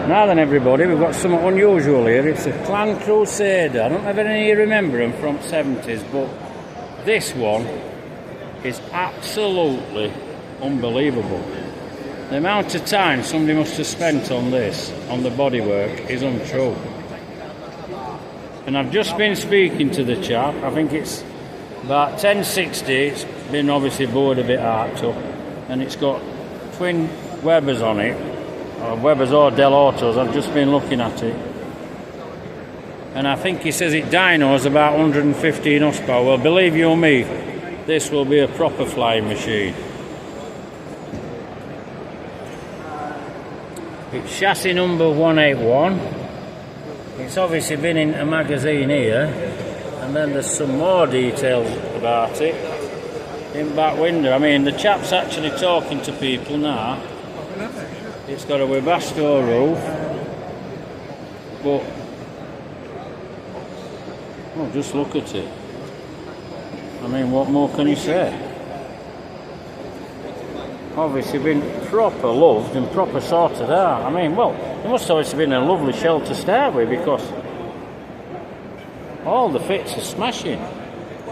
Now then everybody, we've got something unusual here. It's a Clan Crusader. I don't know if any of you remember them from 70s, but this one is absolutely unbelievable. The amount of time somebody must have spent on this, on the bodywork, is untrue. And I've just been speaking to the chap. I think it's about 1060. It's been obviously bored a bit arced up, and it's got twin Webers on it, or Webers or Del Autos. I've just been looking at it, and I think he says it dynos about 115 horsepower. Well, believe you me, this will be a proper flying machine. It's chassis number 181. It's obviously been in a magazine here, and then there's some more details about it in back window. I mean, the chap's actually talking to people now. It's got a Webasto roof, but oh, just look at it. I mean, what more can you say? Obviously been proper loved and proper sorted out. I mean, well, it must have obviously been a lovely shell to start with, because all the fits are smashing.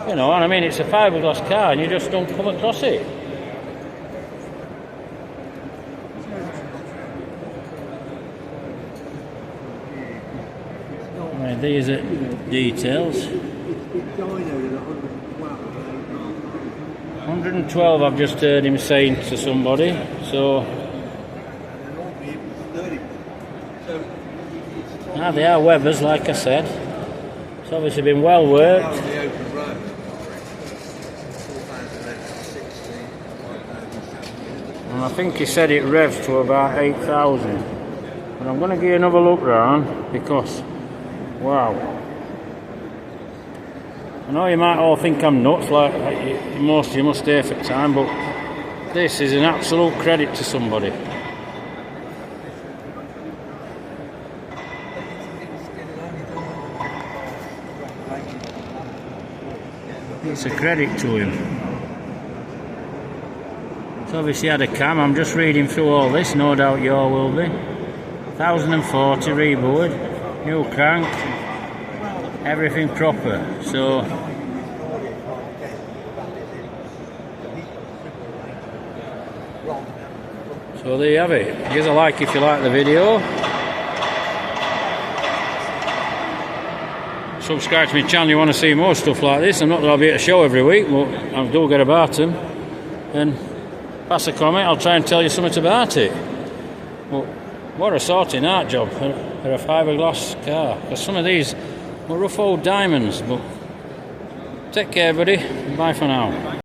You know, and I mean, it's a fiberglass car and you just don't come across it. Right, these are details. 112 I've just heard him saying to somebody, so they are Webers, like I said. It's obviously been well worked. And I think he said it revs to about 8,000. But I'm going to give you another look round, because wow. I know you might all think I'm nuts, like most of you must stay for time, but this is an absolute credit to somebody. It's a credit to him. It's obviously had a cam. I'm just reading through all this, no doubt you all will be. 1040 reboard, new crank, everything proper. So there you have it. Give us a like if you like the video. Subscribe to my channel if you want to see more stuff like this. I'm not that I'll be at a show every week, but I do get about them. And pass a comment, I'll try and tell you something about it. But what a sorting art job for a fiberglass car. Because some of these were rough old diamonds. But take care, buddy. Bye for now.